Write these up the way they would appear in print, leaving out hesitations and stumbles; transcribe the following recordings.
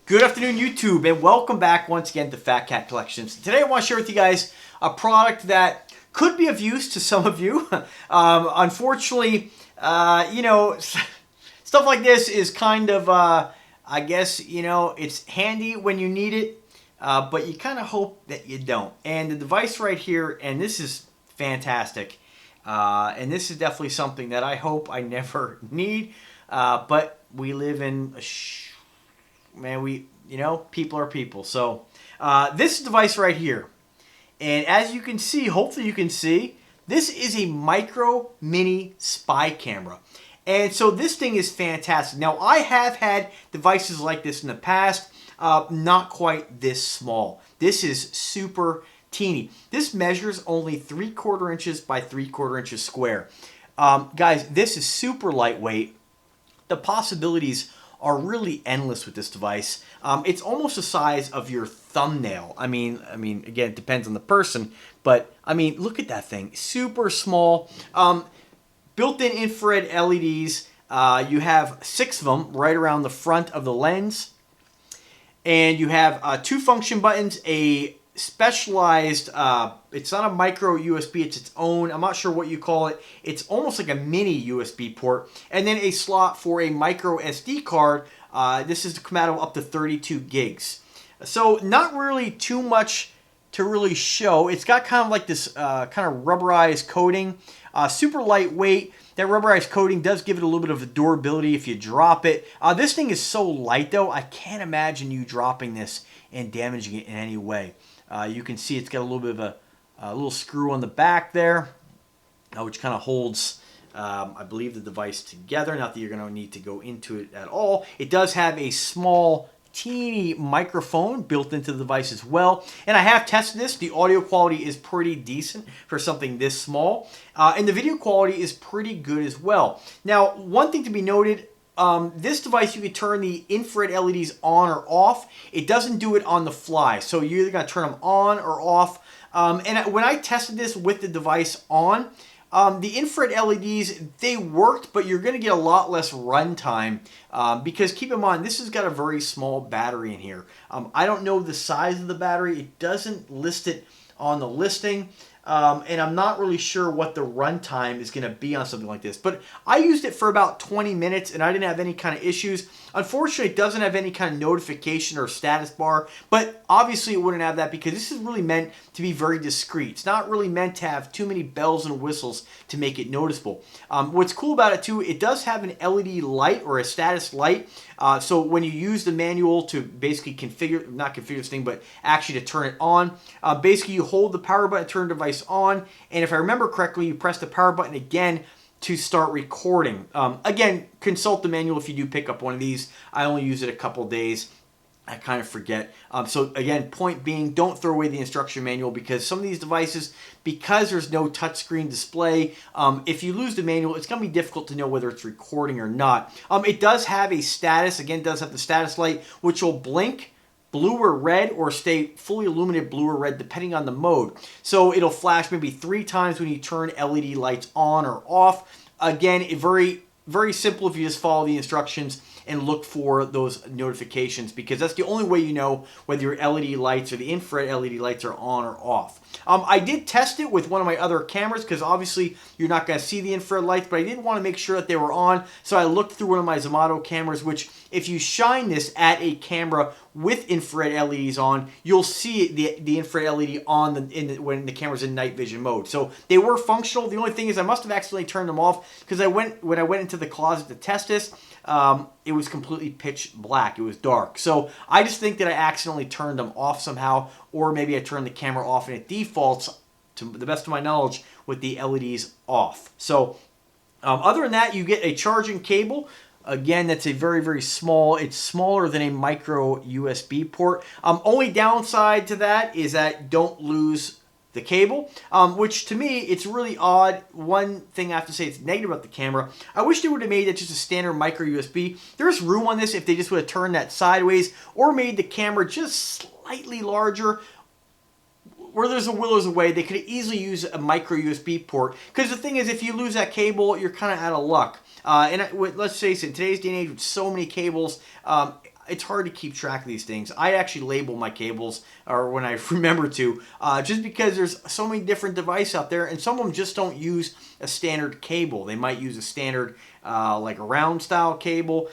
Good afternoon, YouTube, and welcome back once again to Fat Cat Collections. Today I want to share with you guys a product that could be of use to some of you. Unfortunately, stuff like this is kind of, I guess, it's handy when you need it, but you kind of hope that you don't. And the device right here, and this is fantastic, and this is definitely something that I hope I never need, but we live in a people are people. So this device right here, and as you can see, hopefully you can see, this is a micro mini spy camera. And so this thing is fantastic. Now I have had devices like this in the past, not quite this small. This is super teeny. This measures only 3/4 inches by 3/4 inches square. Guys, this is super lightweight. The possibilities are really endless with this device. It's almost the size of your thumbnail. I mean, again, it depends on the person, but I mean, look at that thing. Super small. Built-in infrared LEDs. You have 6 of them right around the front of the lens, and you have 2 function buttons. A specialized, it's not a micro USB, it's its own, I'm not sure what you call it. It's almost like a mini USB port, and then a slot for a micro SD card. This is compatible up to 32 gigs. So not really too much to really show. It's got kind of like this kind of rubberized coating, super lightweight. That rubberized coating does give it a little bit of durability if you drop it. This thing is so light though, I can't imagine you dropping this and damaging it in any way. You can see it's got a little bit of a little screw on the back there, which kind of holds, I believe, the device together. Not that you're going to need to go into it at all. It does have a small, teeny microphone built into the device as well. And I have tested this. The audio quality is pretty decent for something this small. And the video quality is pretty good as well. Now, one thing to be noted, this device, you can turn the infrared LEDs on or off. It doesn't do it on the fly, so you're either going to turn them on or off. And when I tested this with the device on, the infrared LEDs, they worked, but you're going to get a lot less runtime because keep in mind, this has got a very small battery in here. I don't know the size of the battery. It doesn't list it on the listing. And I'm not really sure what the runtime is going to be on something like this. But I used it for about 20 minutes and I didn't have any kind of issues. Unfortunately, it doesn't have any kind of notification or status bar. But obviously, it wouldn't have that because this is really meant to be very discreet. It's not really meant to have too many bells and whistles to make it noticeable. What's cool about it, too, it does have an LED light or a status light. So when you use the manual to basically configure, not configure this thing, but actually to turn it on, basically you hold the power button, turn the device on, and if I remember correctly, you press the power button again to start recording. Again, consult the manual if you do pick up one of these. I only use it a couple days. I kind of forget. So again, point being, don't throw away the instruction manual because some of these devices, because there's no touchscreen display, if you lose the manual, it's going to be difficult to know whether it's recording or not. It does have a status, again, it does have the status light, which will blink blue or red or stay fully illuminated blue or red depending on the mode. So it'll flash maybe 3 times when you turn LED lights on or off. Again, very simple if you just follow the instructions and look for those notifications because that's the only way you know whether your LED lights or the infrared LED lights are on or off. I did test it with one of my other cameras because obviously you're not going to see the infrared lights, but I did want to make sure that they were on, so I looked through one of my Zomato cameras, which if you shine this at a camera with infrared LEDs on, you'll see the infrared LED on when the camera's in night vision mode. So they were functional. The only thing is I must have accidentally turned them off because when I went into the closet to test this, it was completely pitch black. It was dark. So I just think that I accidentally turned them off somehow, or maybe I turned the camera off and it defaults, to the best of my knowledge, with the LEDs off. So other than that, you get a charging cable. Again, that's a very small, it's smaller than a micro USB port. Only downside to that is that don't lose the cable, which to me, it's really odd. One thing I have to say it's negative about the camera, I wish they would have made it just a standard micro USB. There's room on this if they just would have turned that sideways or made the camera just slightly larger. Where there's a will, there's a way. They could easily use a micro USB port. Because the thing is, if you lose that cable, you're kind of out of luck. Let's face it, in today's day and age with so many cables, it's hard to keep track of these things. I actually label my cables, or when I remember to, just because there's so many different devices out there, and some of them just don't use a standard cable. They might use a standard, like a round style cable.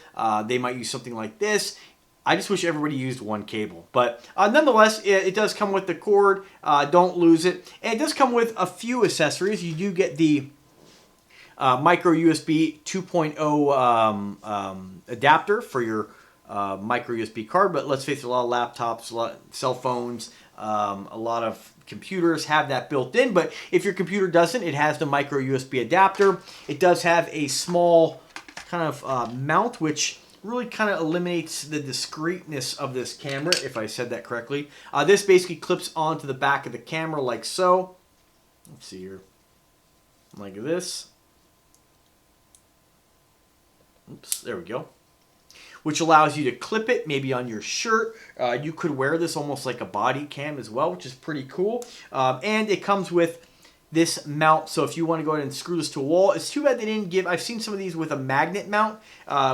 They might use something like this. I just wish everybody used one cable. But nonetheless, it does come with the cord. Don't lose it. And it does come with a few accessories. You do get the micro USB 2.0 adapter for your micro USB card. But let's face it, a lot of laptops, a lot of cell phones, a lot of computers have that built in. But if your computer doesn't, it has the micro USB adapter. It does have a small kind of mount, which really kind of eliminates the discreteness of this camera, if I said that correctly. This basically clips onto the back of the camera like so. Let's see here. Like this. Oops, there we go. Which allows you to clip it maybe on your shirt. You could wear this almost like a body cam as well, which is pretty cool. And it comes with this mount, so if you want to go ahead and screw this to a wall, it's too bad they didn't give. I've seen some of these with a magnet mount,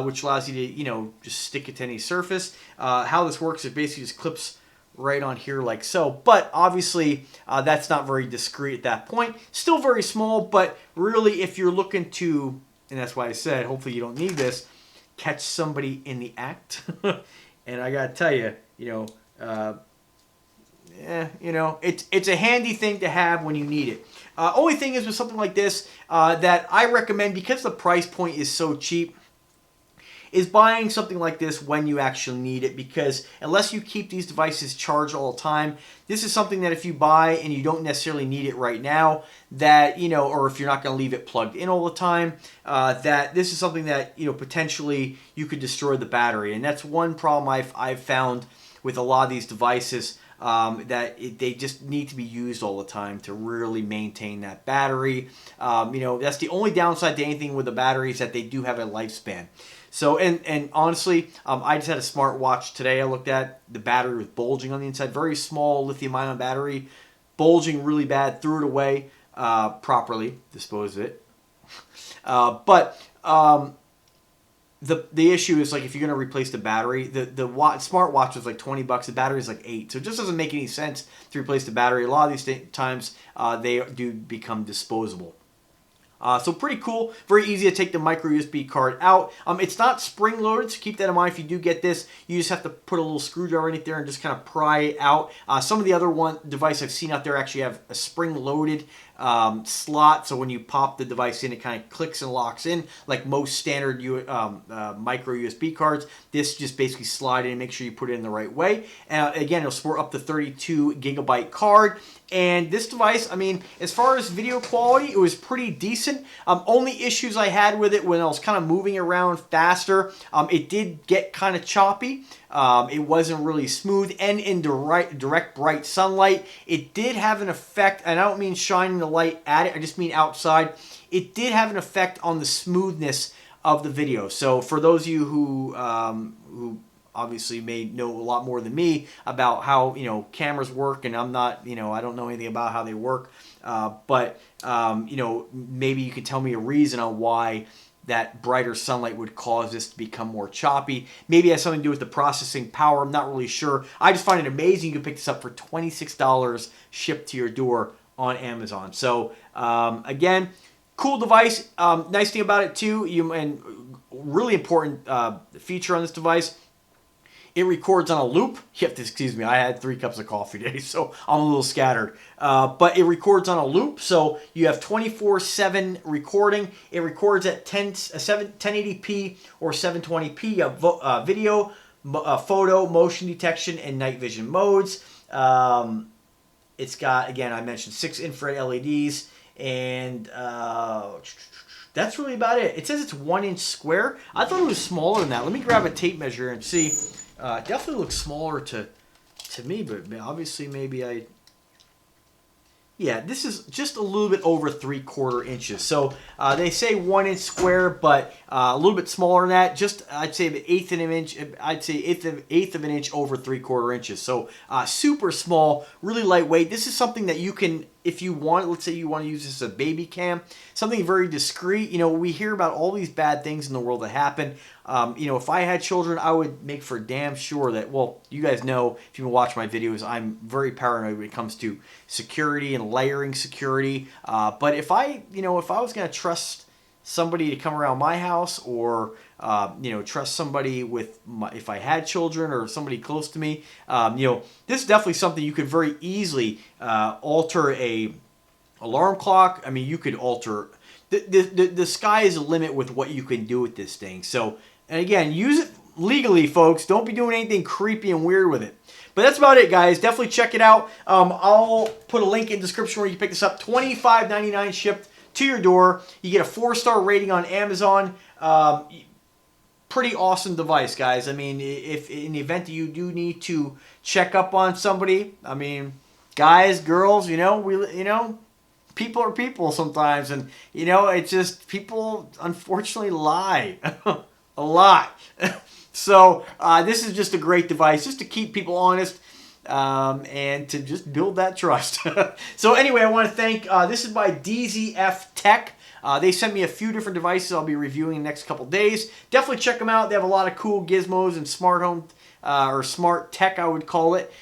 which allows you to, you know, just stick it to any surface. How this works, it basically just clips right on here like so. But obviously, that's not very discreet at that point. Still very small, but really, if you're looking to, and that's why I said, hopefully you don't need this, catch somebody in the act. And I gotta tell you, you know, it's a handy thing to have when you need it. Only thing is with something like this that I recommend, because the price point is so cheap, is buying something like this when you actually need it, because unless you keep these devices charged all the time, this is something that if you buy and you don't necessarily need it right now, that, you know, or if you're not going to leave it plugged in all the time, that this is something that, you know, potentially you could destroy the battery. And that's one problem I've found with a lot of these devices, they just need to be used all the time to really maintain that battery. You know, that's the only downside to anything with the battery, is that they do have a lifespan. So, and honestly, I just had a smartwatch today I looked at. The battery was bulging on the inside. Very small lithium-ion battery, bulging really bad. Threw it away properly, disposed of it. But the issue is, like, if you're going to replace the battery, the smartwatch was like $20. The battery is like $8. So it just doesn't make any sense to replace the battery. A lot of these times, they do become disposable. So pretty cool. Very easy to take the micro USB card out. It's not spring loaded, so keep that in mind. If you do get this, you just have to put a little screwdriver in it there and just kind of pry it out. Some of the other device I've seen out there actually have a spring loaded slot, so when you pop the device in, it kind of clicks and locks in like most standard micro USB cards. This just basically slide in and make sure you put it in the right way. Again, it'll support up to 32 gigabyte card. And this device, I mean, as far as video quality, it was pretty decent. Only issues I had with it when I was kind of moving around faster, it did get kind of choppy. It wasn't really smooth, and in direct bright sunlight, it did have an effect, and I don't mean shining the light at it, I just mean outside. It did have an effect on the smoothness of the video. So for those of you who obviously may know a lot more than me about how, you know, cameras work, and I'm not, you know, I don't know anything about how they work, but you know, maybe you could tell me a reason on why that brighter sunlight would cause this to become more choppy. Maybe it has something to do with the processing power. I'm not really sure. I just find it amazing you can pick this up for $26 shipped to your door on Amazon. So again, cool device. Nice thing about it too, and really important feature on this device, it records on a loop. You have to excuse me, I had 3 cups of coffee today, so I'm a little scattered. But it records on a loop, so you have 24/7 recording. It records at 1080p or 720p video, photo, motion detection, and night vision modes. It's got, again, I mentioned 6 infrared LEDs, and that's really about it. It says it's 1 inch square. I thought it was smaller than that. Let me grab a tape measure and see. It definitely looks smaller to me, but obviously maybe yeah, this is just a little bit over 3/4 inches. So they say 1 inch square, but a little bit smaller than that. Just, I'd say the eighth of an inch. I'd say eighth of an inch over 3/4 inches. So super small, really lightweight. This is something that you can if you want, let's say you want to use this as a baby cam, something very discreet. You know, we hear about all these bad things in the world that happen. You know, if I had children, I would make for damn sure that, well, you guys know, if you've been watching my videos, I'm very paranoid when it comes to security and layering security. But if I was going to trust somebody to come around my house, or you know, trust somebody with if I had children or somebody close to me, you know, this is definitely something you could very easily alter a alarm clock. I mean, you could alter the sky is the limit with what you can do with this thing. So, and again, use it legally, folks. Don't be doing anything creepy and weird with it. But that's about it, guys. Definitely check it out. I'll put a link in the description where you can pick this up. $25.99 shipped to your door. You get a 4-star rating on Amazon. Pretty awesome device, guys. I mean, if in the event that you do need to check up on somebody, I mean, guys, girls, you know, people are people sometimes, and you know, it's just people unfortunately lie a lot. So this is just a great device just to keep people honest. And to just build that trust. So anyway, I want to thank, this is by DZF Tech. They sent me a few different devices I'll be reviewing in the next couple days. Definitely check them out. They have a lot of cool gizmos and smart home, or smart tech, I would call it.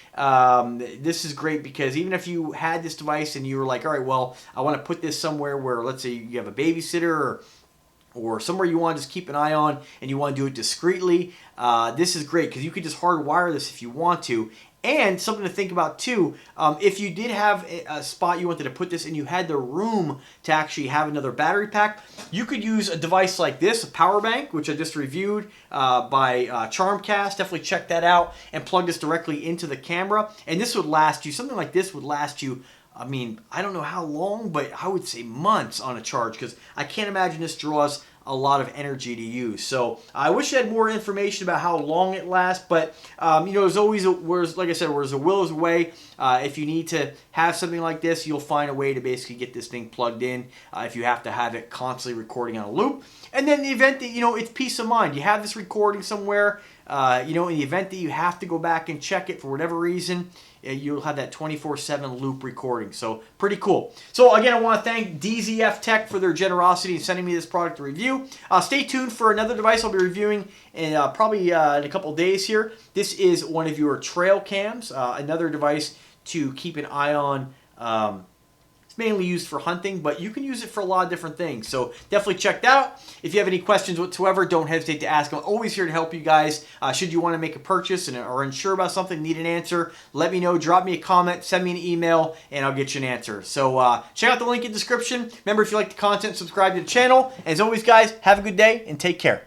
This is great because even if you had this device and you were like, all right, well, I want to put this somewhere where, let's say you have a babysitter, or somewhere you want to just keep an eye on and you want to do it discreetly, this is great because you could just hardwire this if you want to. And something to think about too, if you did have a spot you wanted to put this and you had the room to actually have another battery pack, you could use a device like this, a power bank, which I just reviewed by Charmcast. Definitely check that out and plug this directly into the camera. And this would last you, something like this would last you, I mean, I don't know how long, but I would say months on a charge because I can't imagine this draws a lot of energy to use. So I wish I had more information about how long it lasts, but you know, there's always like I said, where's a will is a way. If you need to have something like this, you'll find a way to basically get this thing plugged in if you have to have it constantly recording on a loop. And then in the event that, you know, it's peace of mind. You have this recording somewhere, you know, in the event that you have to go back and check it for whatever reason, you'll have that 24/7 loop recording. So pretty cool. So again, I want to thank DZF Tech for their generosity in sending me this product to review. Stay tuned for another device I'll be reviewing in probably in a couple days here. This is one of your trail cams, another device to keep an eye on. Mainly used for hunting, but you can use it for a lot of different things. So definitely check that out. If you have any questions whatsoever, don't hesitate to ask. I'm always here to help you guys. Should you want to make a purchase and are unsure about something, need an answer, let me know. Drop me a comment, send me an email, and I'll get you an answer. So check out the link in the description. Remember, if you like the content, subscribe to the channel. As always, guys, have a good day and take care.